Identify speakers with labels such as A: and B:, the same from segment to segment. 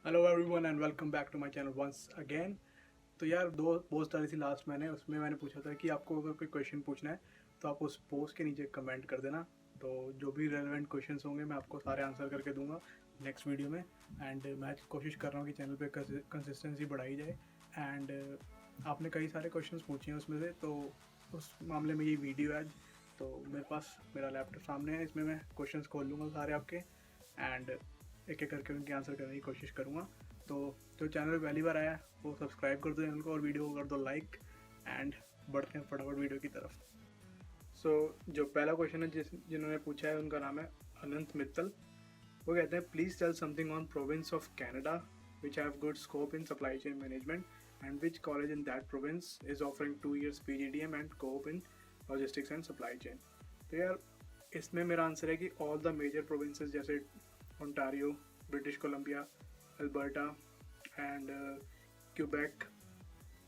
A: Hello everyone and welcome back to my channel once again. तो यार दो post डाली थी लास्ट मैंने, उसमें मैंने पूछा था कि आपको अगर कोई क्वेश्चन पूछना है तो आप उस पोस्ट के नीचे कमेंट कर देना। तो जो भी रेलेवेंट क्वेश्चंस होंगे मैं आपको सारे आंसर करके दूंगा नेक्स्ट वीडियो में। एंड मैं कोशिश कर रहा हूँ कि चैनल पे कंसिस्टेंसी बढ़ाई जाए। एंड आपने कई सारे क्वेश्चंस पूछे हैं उसमें से, तो उस मामले में ये वीडियो है आज। तो मेरे पास मेरा लैपटॉप सामने है, इसमें मैं क्वेश्चंस खोल लूँगा सारे आपके एंड एक एक करके उनके आंसर करने की कोशिश करूँगा। तो जो चैनल पहली बार आया वो सब्सक्राइब कर दो चैनल को और वीडियो को कर दो लाइक। एंड बढ़ते हैं फटाफट वीडियो की तरफ। जो पहला क्वेश्चन है जिन्होंने पूछा है उनका नाम है अनंत मित्तल। वो कहते हैं please tell something on province of Canada which have good scope in supply chain management and which college in that province is offering 2 years PGDM and cope in logistics and supply chain. तो यार इसमें मेरा answer है कि all the major provinces जैसे Ontario, British Columbia, Alberta and Quebec,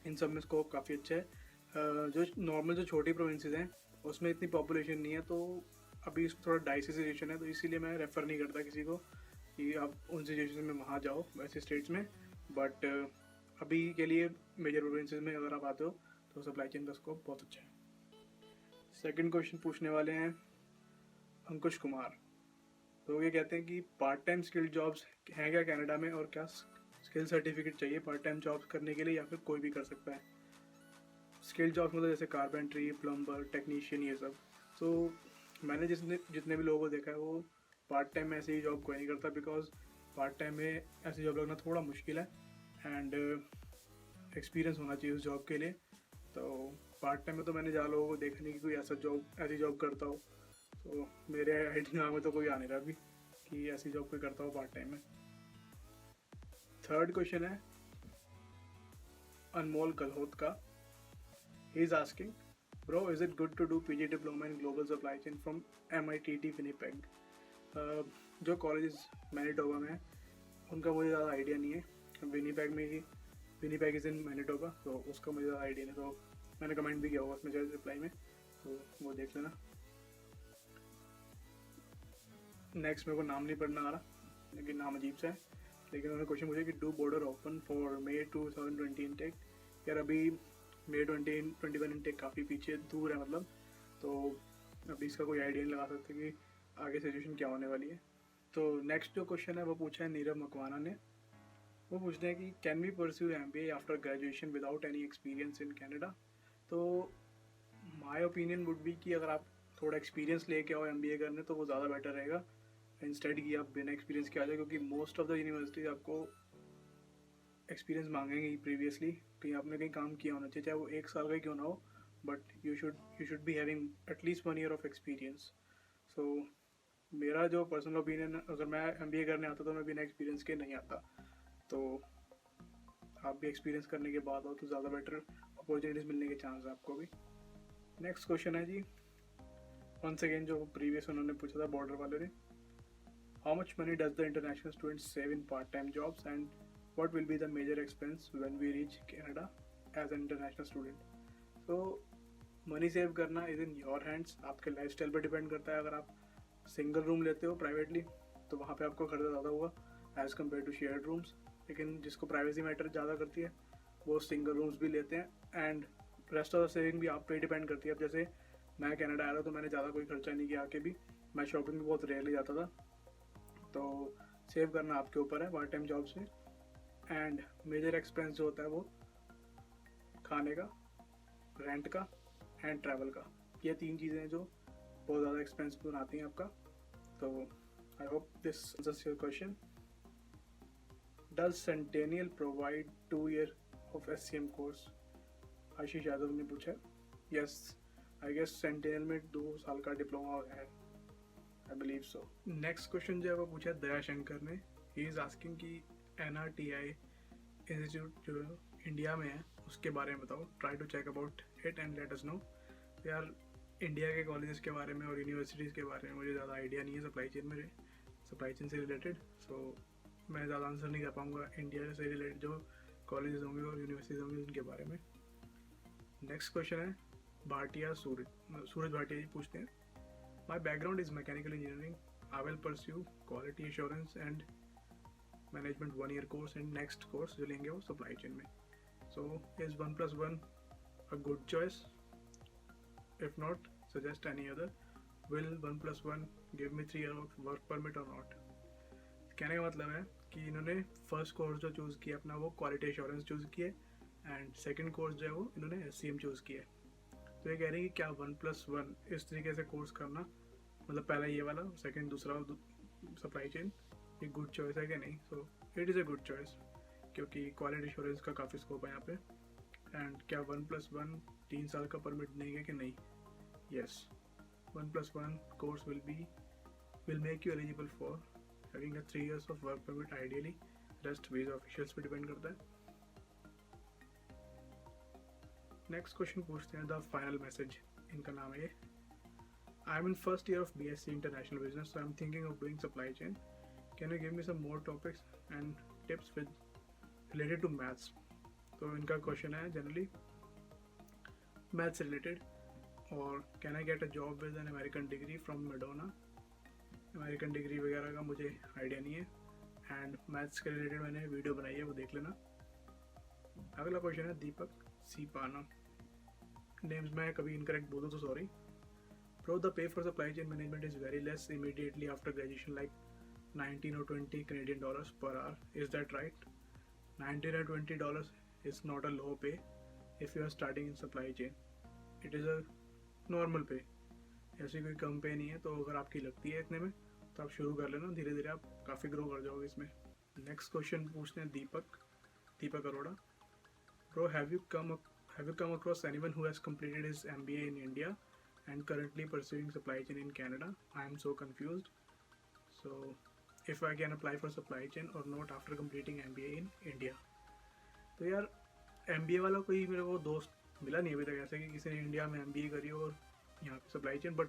A: इन सब में स्कोप काफ़ी अच्छा है। जो नॉर्मल जो छोटी प्रोविंसेस हैं उसमें इतनी पॉपुलेशन नहीं है, तो अभी थोड़ा डाइसी सिचुएशन है, तो इसीलिए मैं रेफ़र नहीं करता किसी को कि आप उन सिचुएशन में वहाँ जाओ वैसे स्टेट्स में। बट अभी के लिए मेजर प्रोविंसेस में अगर आप आते हो तो सप्लाई चेन का स्कोप बहुत अच्छा है। सेकंड क्वेश्चन पूछने वाले हैं अंकुश कुमार। तो ये कहते हैं कि पार्ट टाइम स्किल्ड जॉब्स हैं क्या कनाडा में, और क्या स्किल सर्टिफिकेट चाहिए पार्ट टाइम जॉब्स करने के लिए या फिर कोई भी कर सकता है। स्किल्ड जॉब्स मतलब जैसे कारपेंट्री, प्लम्बर, टेक्नीशियन, ये सब। तो मैंने जितने भी लोगों को देखा है वो पार्ट टाइम में ऐसे ही जॉब कोई नहीं करता, बिकॉज पार्ट टाइम में ऐसी जॉब लगना थोड़ा मुश्किल है एंड एक्सपीरियंस होना चाहिए उस जॉब के लिए। तो पार्ट टाइम में तो मैंने ज़्यादा लोगों को देखा नहीं कि कोई ऐसी जॉब करता हो। तो मेरे आइडिया में तो कोई आ नहीं रहा अभी कि ऐसी जॉब कोई करता हो पार्ट टाइम में। थर्ड क्वेश्चन है अनमोल गलहोत का। He is asking, bro is it good to do PG diploma in global supply chain from MITT Winnipeg. जो कॉलेज मैनिटोबा में है उनका मुझे ज़्यादा आइडिया नहीं है। विनीपेग इज़ इन मैनिटोबा, तो उसका मुझे ज़्यादा आइडिया नहीं। तो मैंने कमेंट भी किया होगा उसमें शायद रिप्लाई में, तो वो देख लेना। नेक्स्ट मेरे को नाम नहीं पढ़ना आ रहा, लेकिन नाम अजीब सा है। लेकिन उन्होंने क्वेश्चन पूछा कि do border open for May 2020 intake. यार अभी May 2021 इनटेक काफ़ी पीछे दूर है मतलब, तो अभी इसका कोई आइडिया नहीं लगा सकते कि आगे सिचुएशन क्या होने वाली है। तो नेक्स्ट जो क्वेश्चन है वो पूछा है नीरव मकवाना ने। वो पूछते हैं कि can we pursue MBA after graduation without any experience in Canada. तो माई ओपिनियन वुड बी कि अगर आप थोड़ा एक्सपीरियंस लेके आओ MBA करने तो वो ज़्यादा बेटर रहेगा इंस्टेड कि आप बिना एक्सपीरियंस के आ जाए, क्योंकि मोस्ट ऑफ द यूनिवर्सिटीज आपको एक्सपीरियंस मांगेंगे प्रीवियसली, कहीं आपने कहीं काम किया होना चाहिए, चाहे वो 1 साल का ही क्यों ना हो, but you should be having at least 1 year of experience. So मेरा जो पर्सनल ओपिनियन, अगर मैं MBA करने आता तो मैं बिना एक्सपीरियंस के नहीं आता। तो आप भी एक्सपीरियंस करने के बाद हो तो ज़्यादा बेटर अपॉर्चुनिटीज़ मिलने के चांस है आपको भी। नेक्स्ट क्वेश्चन है जी वंस अगेन जो प्रीवियस उन्होंने पूछा था बॉर्डर वाले ने। How much money does the international student save in part-time jobs and what will be the major expense when we reach Canada as an international student? So money save करना is in your hands, आपके lifestyle पर depend करता है। अगर आप single room लेते हो privately तो वहाँ पे आपको खर्चा ज़्यादा होगा as compare to shared rooms, लेकिन जिसको प्राइवेसी मैटर ज़्यादा करती है वो सिंगल रूम्स भी लेते हैं। And rest of the saving भी आप पे डिपेंड करती है। अब जैसे मैं कनाडा आया था तो मैंने ज़्यादा कोई खर्चा नहीं किया, आके भी मैं शॉपिंग भी बहुत रेयरली जाता था। तो सेव करना आपके ऊपर है पार्ट टाइम जॉब्स में। एंड मेजर एक्सपेंस जो होता है वो खाने का, रेंट का एंड ट्रैवल का, ये 3 चीज़ें हैं जो बहुत ज़्यादा एक्सपेंस बनाती हैं आपका। तो I hope this answers your question. Does Centennial provide 2 year of SCM course, Ashish Yadav ने पूछा। यस, आई गेस सेंटेनियल में 2 साल का डिप्लोमा है, I believe so. Next question जो है वो पूछा दया शंकर ने। ही इज़ आस्किंग कि NRTI इंस्टीट्यूट जो इंडिया में है उसके बारे में बताओ, try to check about it and let us know. यार इंडिया के कॉलेजेस के बारे में और यूनिवर्सिटीज़ के बारे में मुझे ज़्यादा आइडिया नहीं है सप्लाई चेन से रिलेटेड, सो मैं ज़्यादा आंसर नहीं कर पाऊँगा इंडिया से रिलेटेड जो कॉलेजेस होंगे और यूनिवर्सिटीज़ होंगी उनके बारे में। नेक्स्ट क्वेश्चन है सूरज भाटिया जी पूछते हैं, My background is mechanical engineering. I will pursue quality assurance and management 1 year course and next course जो लेंगे वो सप्लाई चेन में. So is 1+1 a good choice? If not, suggest any other. Will 1+1 give me 3 year of work permit और not? कहने का मतलब है कि इन्होंने फर्स्ट कोर्स जो चूज़ किया अपना वो क्वालिटी एश्योरेंस चूज़ किया एंड सेकंड कोर्स जो है वो इन्होंने SCM चूज़ किया. तो ये कह रहे हैं कि क्या 1+1 इस तरीके से कोर्स करना, मतलब पहला ये वाला, सेकंड दूसरा सप्लाई चेन, ये गुड चॉइस है कि नहीं? So it is a good choice क्योंकि क्वालिटी एश्योरेंस का काफ़ी स्कोप है यहाँ पे. एंड क्या 1+1 3 साल का परमिट देंगे कि नहीं? Yes, 1+1 course will make you eligible for having a 3 years of work permit ideally. Rest visa officials पे डिपेंड करता है. नेक्स्ट क्वेश्चन पूछते हैं, द फाइनल मैसेज, इनका नाम है ये. I am in first year of BSc international business, so I am thinking of doing supply chain. Can you give me some more topics and tips with related to maths? तो इनका question है generally maths related. और can I get a job with an American degree from Madonna? American degree वगैरह का मुझे idea नहीं है. And maths के रिलेटेड मैंने वीडियो बनाई है, वो देख लेना. अगला क्वेश्चन है दीपक सी पाना. नेम्स में कभी इनकरेक्ट बोलूँ तो sorry. Bro, the pay for supply chain management is very less immediately after graduation, like 19 or 20 Canadian dollars per hour. Is that right? 19 or 20 dollars is not a low pay if you are starting in supply chain. It is a normal pay. ऐसी कोई कम पे नहीं है. तो अगर आपकी लगती है इतने में तो आप शुरू कर लेना, धीरे धीरे आप काफ़ी ग्रो कर जाओगे इसमें. नेक्स्ट क्वेश्चन पूछते हैं दीपक Arora. Bro, have you come across anyone who has completed his MBA in India and currently pursuing supply chain in Canada? I am so confused. So, if I can apply for supply chain or not after completing MBA in India? तो यार MBA वाला कोई मेरे को दोस्त मिला नहीं अभी तक ऐसे कि किसी ने इंडिया में MBA करी और यहाँ पे supply chain. But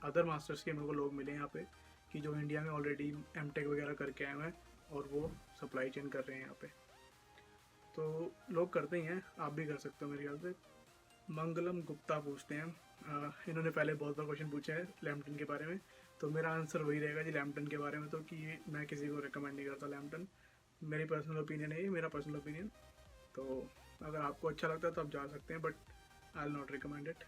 A: other masters के मेरे को लोग मिले यहाँ पे कि जो इंडिया में ऑलरेडी MTech वगैरह करके आए हुए हैं और वो सप्लाई चेन कर रहे हैं यहाँ पे. तो लोग करते ही हैं, आप भी कर सकते हो मेरे ख्याल से. मंगलम गुप्ता पूछते हैं, इन्होंने पहले बहुत बार क्वेश्चन पूछे हैं लैम्पटन के बारे में, तो मेरा आंसर वही रहेगा जी लैम्पटन के बारे में. तो कि मैं किसी को रिकमेंड नहीं करता लैम्पटन. मेरी पर्सनल ओपिनियन है ये, मेरा पर्सनल ओपिनियन. तो अगर आपको अच्छा लगता है तो आप जा सकते हैं, but I will not recommend it.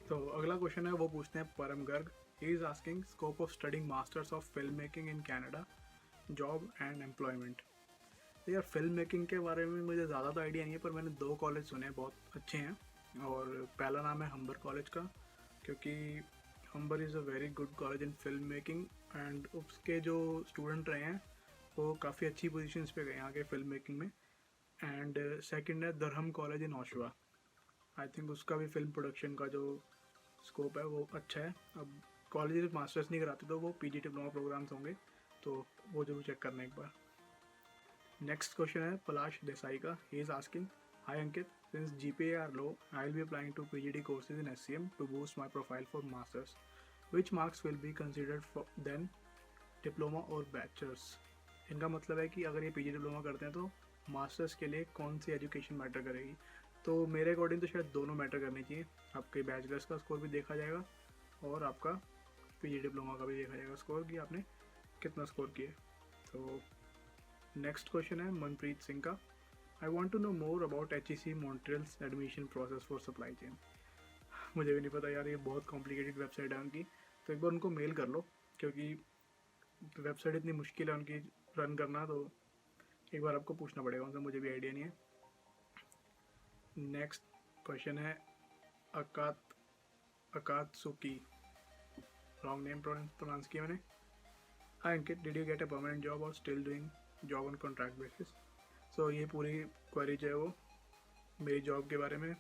A: तो अगला क्वेश्चन है वो पूछते हैं परम गर्ग. ही is asking scope of studying masters of film making in Canada, job and employment. तो यार फिल्म मेकिंग के बारे में मुझे ज़्यादा तो आइडिया नहीं है, पर मैंने 2 कॉलेज सुने हैं बहुत अच्छे हैं. और पहला नाम है हम्बर कॉलेज का, क्योंकि हम्बर is a very good college in film making. And उसके जो स्टूडेंट रहे हैं वो काफ़ी अच्छी पोजीशंस पे गए आगे फिल्म मेकिंग में. एंड सेकंड है दरहम कॉलेज इन ओशवा. आई थिंक उसका भी फिल्म प्रोडक्शन का जो स्कोप है वो अच्छा है. अब कॉलेज मास्टर्स नहीं कराते तो वो PG डिप्लोमा प्रोग्राम्स होंगे, तो वो जरूर चेक करना एक बार. नेक्स्ट क्वेश्चन है पलाश देसाई का. He is asking, hi Ankit, since GPA are low I will be applying to PGD courses in SCM to boost my profile for masters. Which marks will be considered for then, diploma और bachelors? इनका मतलब है कि अगर ये PG diploma करते हैं तो मास्टर्स के लिए कौन सी एजुकेशन मैटर करेगी. तो मेरे अकॉर्डिंग तो शायद दोनों मैटर करनी चाहिए. आपके बैचलर्स का स्कोर भी देखा जाएगा और आपका PG डिप्लोमा का भी देखा जाएगा स्कोर कि आपने कितना स्कोर किया. तो नेक्स्ट क्वेश्चन है मनप्रीत सिंह का. I want to know more about HEC Montreal's admission process for supply chain. मुझे भी नहीं पता यार, ये बहुत कॉम्प्लिकेटेड वेबसाइट है उनकी. तो एक बार उनको मेल कर लो, क्योंकि वेबसाइट इतनी मुश्किल है उनकी रन करना, तो एक बार आपको पूछना पड़ेगा उनसे, मुझे भी आइडिया नहीं है. नेक्स्ट क्वेश्चन है अकात्सुकी, रॉन्ग नेम प्रोनाउंस किया मैंने. Hi Ankit, did you get a permanent job or still doing job on contract basis? So ये पूरी क्वेरी जो है वो मेरी जॉब के बारे में,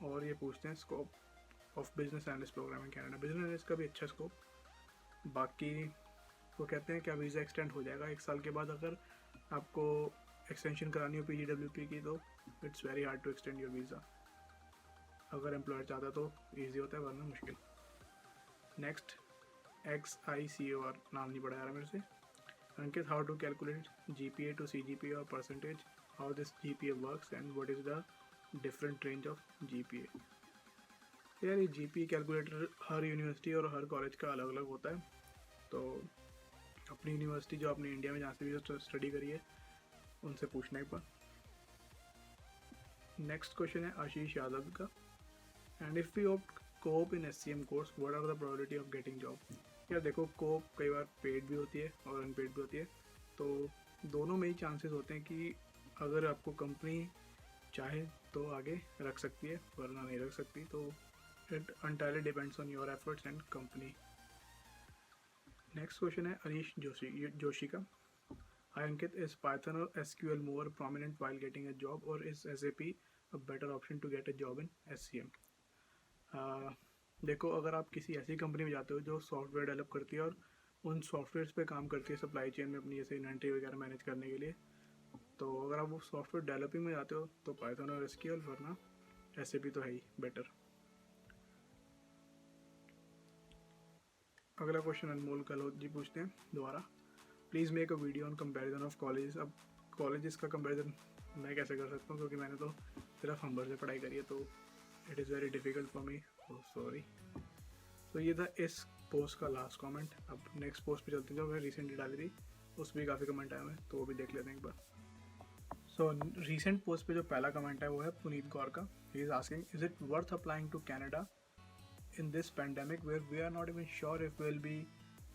A: और ये पूछते हैं scope of business analyst program in Canada. Business analyst का भी अच्छा स्कोप. बाकी वो कहते हैं क्या वीज़ा एक्सटेंड हो जाएगा 1 साल के बाद अगर आपको एक्सटेंशन करानी हो PGWP की, तो it's very hard to extend your visa. अगर एम्प्लॉयर चाहता तो ईजी होता है, वरना मुश्किल. नेक्स्ट XICOR, नाम नहीं पड़ा यार मेरे से. Ankit, how to calculate GPA to CGPA or percentage? How this GPA works and what is the different range of GPA? यार ये GPA कैलकुलेटर हर यूनिवर्सिटी और हर कॉलेज का अलग अलग होता है. तो अपनी यूनिवर्सिटी जो आपने इंडिया में जहाँ से भी स्टडी करी है उनसे पूछना एक बार। नेक्स्ट क्वेश्चन है आशीष यादव का, and if we opt co-op in SCM course what are the probability of getting job. यार देखो, कोप कई बार पेड भी होती है और अनपेड भी होती है, तो दोनों में ही चांसेस होते हैं कि अगर आपको कंपनी चाहे तो आगे रख सकती है, वरना नहीं रख सकती। तो it entirely depends on your efforts and company. Next question है अनीश जोशी का, hi Ankit, is Python or SQL more prominent while getting a job or is SAP a better option to get a job in SCM। देखो, अगर आप किसी ऐसी company में जाते हो जो सॉफ्टवेयर डेवलप करती है और उन सॉफ्टवेयर्स पे काम करती है सप्लाई चेन में अपनी जैसे इन्वेंट्री वगैरह मैनेज करने के लिए, तो अगर आप वो सॉफ्टवेयर डेवलपिंग में जाते हो तो पाइथन और SQL, वरना SAP तो है ही बेटर। अगला क्वेश्चन अनमोल गहलोत जी पूछते हैं दोबारा, please make a video on comparison of college. अब कॉलेजेस का कंपैरिजन मैं कैसे कर सकता हूँ, क्योंकि मैंने तो सिर्फ हम्बर से पढ़ाई करी है, तो it is very difficult for me, sorry. तो ये था इस पोस्ट का लास्ट कमेंट। अब नेक्स्ट पोस्ट पे चलते हैं जो मैंने रिसेंटली डाली थी, उस पर भी काफ़ी कमेंट आए हुए हैं, तो वो भी देख लेते हैं एक बार। सो रिसेंट पोस्ट पे जो पहला कमेंट है वो है पुनीत गौर का। He is asking, is it worth applying to Canada in this pandemic where we are not even sure if we'll be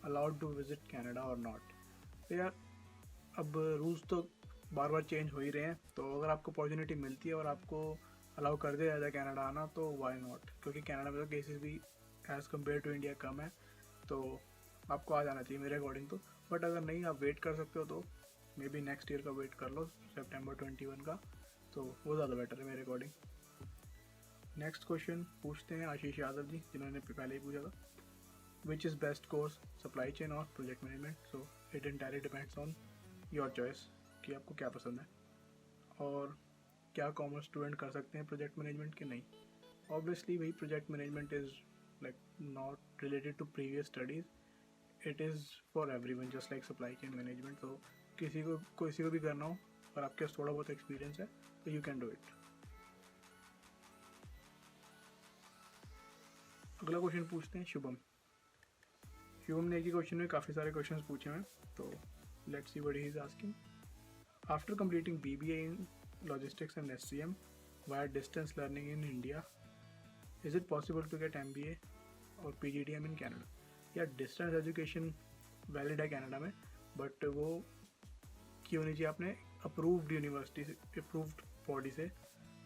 A: allowed to visit Canada or not। तो यार, अब रूल्स तो बार बार चेंज हो ही रहे हैं, तो अगर आपको अपॉर्चुनिटी मिलती है और आपको अलाउ कर दिया जाए कैनेडा आना, तो वाई नॉट, क्योंकि कनाडा में तो केसेस भी एज़ कम्पेयर टू इंडिया कम है, तो आपको आ जाना चाहिए मेरे अकॉर्डिंग तो। बट अगर नहीं, आप वेट कर सकते हो तो मे बी नेक्स्ट ईयर का वेट कर लो, September 21 का, तो वो ज़्यादा बेटर है मेरे अकॉर्डिंग। नेक्स्ट क्वेश्चन पूछते हैं आशीष यादव जी, जिन्होंने पहले ही पूछा था, which is best course, supply chain or project management. So it entirely depends on your choice कि आपको क्या पसंद है, और क्या कॉमर्स स्टूडेंट कर सकते हैं प्रोजेक्ट मैनेजमेंट के, नहीं। ऑब्वियसली वही, project management is like not related to previous studies, it is for everyone just like supply chain management. तो किसी को भी करना हो और आपके पास थोड़ा बहुत एक्सपीरियंस है तो यू कैन डू इट। अगला क्वेश्चन पूछते हैं शुभम ने एक ही क्वेश्चन में काफ़ी सारे क्वेश्चंस पूछे हैं, तो let's see what he is asking. After completing BBA in logistics and SCM via distance learning in India, is it possible to get MBA और PGDM इन कैनेडा। या डिस्टेंस एजुकेशन वैलिड है Canada में, but वो क्यों नहीं चाहिए, आपने approved university से, अप्रूव्ड बॉडी से,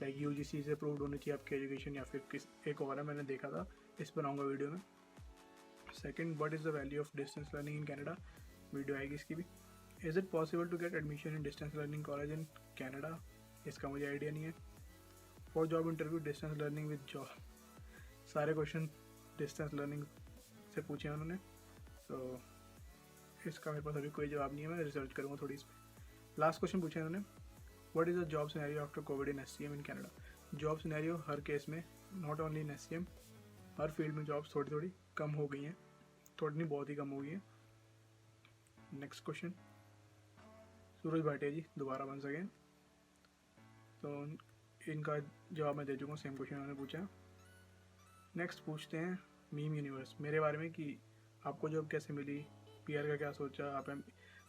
A: लाइक UGC से अप्रूव्ड होनी चाहिए आपकी एजुकेशन, या फिर किस एक और है, मैंने देखा था, इस पर आऊँगा वीडियो में। Second, what is the value of distance learning in Canada, video आएगी इसकी भी। Is it possible to get admission in distance learning college in Canada, इसका मुझे आइडिया नहीं है। For job interview distance learning with job, सारे question distance learning से पूछे हैं उन्होंने, तो इसका मेरे पास अभी कोई जवाब नहीं है, मैं रिसर्च करूँगा थोड़ी इस पर। लास्ट क्वेश्चन पूछा है उन्होंने, what is the job scenario after covid in SCM in Canada. Job scenario हर केस में, नॉट ओनली इन SCM, हर फील्ड में जॉब्स थोड़ी थोड़ी कम हो गई हैं, थोड़ी नहीं बहुत ही कम हो गई है। नेक्स्ट क्वेश्चन सूरज भाटिया जी दोबारा बन सकें, तो इनका जवाब मैं दे चुका हूँ, सेम क्वेश्चन उन्होंने पूछा। नेक्स्ट पूछते हैं मीम यूनिवर्स मेरे बारे में कि आपको जॉब कैसे मिली, PR का क्या सोचा आप।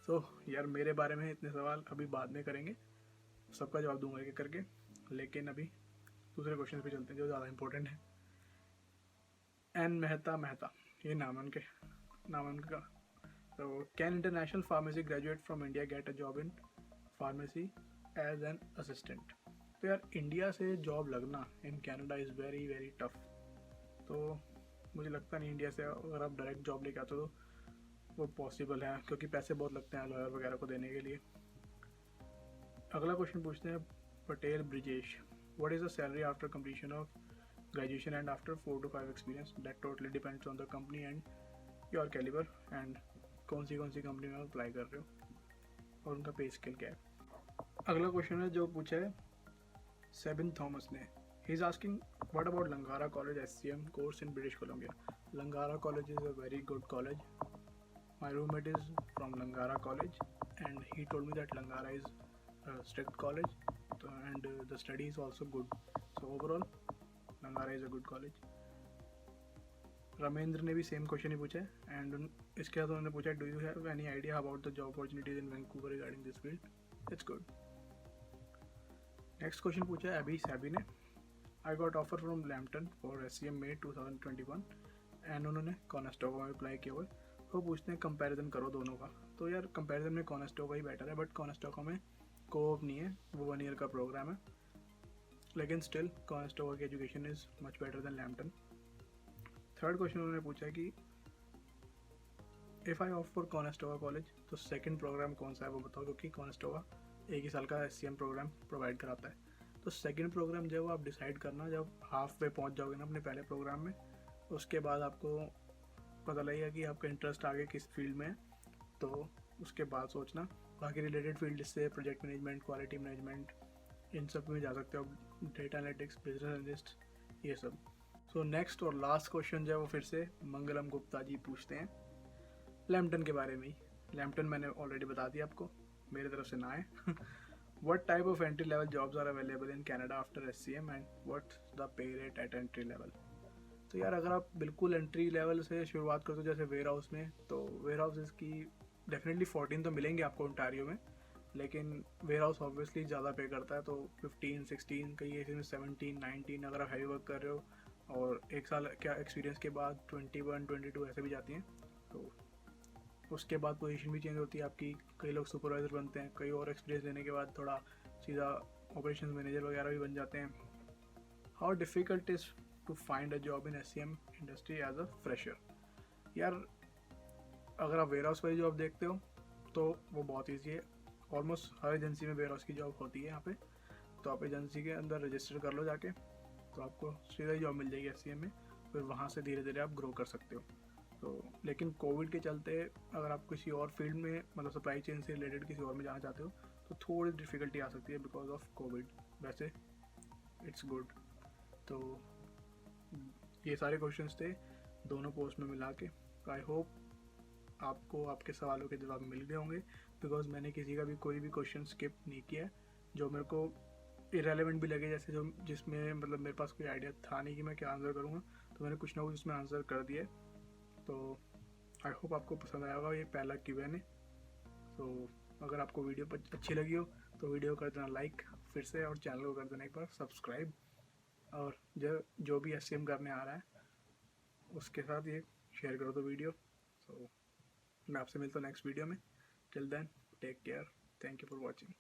A: तो यार, मेरे बारे में इतने सवाल अभी बाद में करेंगे, सबका जवाब दूंगा एक करके, लेकिन अभी दूसरे क्वेश्चन पे चलते हैं जो ज़्यादा इंपॉर्टेंट है। एन मेहता, ये नाम उनका। तो can international pharmacy graduate from India get a job in pharmacy as an assistant. तो यार, इंडिया से जॉब लगना in Canada is very very tough, तो मुझे लगता नहीं इंडिया से अगर आप डायरेक्ट जॉब लेके आते हो तो वो पॉसिबल है, क्योंकि पैसे बहुत लगते हैं लॉयर वगैरह को देने के लिए। अगला क्वेश्चन पूछते हैं Patel Brijesh, what is the salary after completion of graduation and after 4 to 5 experience, that totally depends on the company and your calibre, and कौन सी कंपनी में अप्लाई कर रहे हो और उनका पे स्केल क्या है। अगला क्वेश्चन है जो पूछा है सेबिन थॉमस ने, he is asking what about लंगारा college SCM course in British Columbia. लंगारा college is a very good college, my roommate is from लंगारा college and he told me that लंगारा is strict college, and the study is also good, so overall Langara is a good college। Ramendra ने भी same question ही पूछा है, and इसके बाद उन्होंने पूछा do you have any idea about the job opportunities in Vancouver regarding this field. It's good. Next question पूछा है अभी सैबी ने। I got offer from Lampton for SCM May 2021 and उन्होंने कॉनेस्टोगा में अप्लाई किया हुआ है। वो पूछते हैं कंपैरिजन करो दोनों का। तो यार कंपैरिजन में कॉनेस्टोगा ही बेटर है, बट कॉनेस्टोगा में कोऑप नहीं है, वो 1 ईयर का प्रोग्राम है, लेकिन स्टिल कॉनेस्टोगा की education is much better than Lampton. Third question उन्होंने पूछा कि if I of for Conestoga college तो सेकंड प्रोग्राम कौन सा है वो बताओ, क्योंकि कॉनेस्टोगा 1 ही साल का SCM प्रोग्राम प्रोवाइड कराता है। तो सेकंड प्रोग्राम जब आप डिसाइड करना, जब हाफ वे पहुंच जाओगे ना अपने पहले प्रोग्राम में, उसके बाद आपको पता लगेगा कि आपका इंटरेस्ट आगे किस फील्ड में है, तो उसके बाद सोचना। बाकी रिलेटेड फील्ड से प्रोजेक्ट मैनेजमेंट, क्वालिटी मैनेजमेंट, इन सब में जा सकते हो, डेटा एनालिटिक्स, बिजनेस एनालिस्ट, ये सब। सो नेक्स्ट और लास्ट क्वेश्चन जो है वो फिर से मंगलम गुप्ता जी पूछते हैं लैम्पटन के बारे में ही। लैम्पटन मैंने ऑलरेडी बता दिया आपको, मेरी तरफ से ना है। What type of entry level jobs are available in Canada after SCM and what's the pay rate at entry level? तो यार अगर आप बिल्कुल एंट्री लेवल से शुरुआत करते हो जैसे वेयर हाउस में, तो वेयर हाउसेस की डेफिनेटली 14 तो मिलेंगे आपको ओंटारियो में, लेकिन वेयर हाउस ऑब्वियसली ज़्यादा पे करता है, तो 15, 16, कई केसेस में 17, 19 अगर आप हैवी वर्क कर रहे हो और 1 साल क्या एक्सपीरियंस के बाद 21, 22 ऐसे भी जाती हैं। तो उसके बाद पोजीशन भी चेंज होती है आपकी, कई लोग सुपरवाइज़र बनते हैं, कई और एक्सपीरियंस लेने के बाद थोड़ा सीधा ऑपरेशन मैनेजर वगैरह भी बन जाते हैं। How difficult is to find a job in SCM industry as a fresher? यार अगर आप वेयर हाउस वाली जॉब देखते हो तो वो बहुत ईजी है, ऑलमोस्ट हर एजेंसी में वेयर हाउस की जॉब होती है यहाँ पे। तो आप एजेंसी के अंदर रजिस्टर कर लो जाके, तो आपको सीधा ही जॉब मिल जाएगी SCM में, फिर वहाँ से धीरे धीरे आप ग्रो कर सकते हो। तो लेकिन कोविड के चलते अगर आप किसी और फील्ड में, मतलब सप्लाई चेन से रिलेटेड किसी और में जाना चाहते हो, तो थोड़ी डिफ़िकल्टी आ सकती है बिकॉज ऑफ कोविड। वैसे इट्स गुड। तो ये सारे क्वेश्चंस थे दोनों पोस्ट में मिला के। आई होप आपको आपके सवालों के जवाब मिल गए होंगे, बिकॉज मैंने किसी का भी कोई भी क्वेश्चन स्किप नहीं किया जो मेरे को इरेलीवेंट भी लगे, जैसे जो जिसमें मतलब मेरे पास कोई आइडिया था नहीं कि मैं क्या आंसर करूँगा, तो मैंने कुछ ना कुछ उसमें आंसर कर दिया। तो आई होप आपको पसंद आया होगा ये पहला Q&A। तो अगर आपको वीडियो अच्छी लगी हो तो वीडियो कर देना लाइक फिर से, और चैनल को कर देना एक बार सब्सक्राइब, और जो भी SCM करने आ रहा है उसके साथ ये शेयर करो तो वीडियो। तो मैं आपसे मिलता हूँ नेक्स्ट वीडियो में। Till then take care, thank you for watching.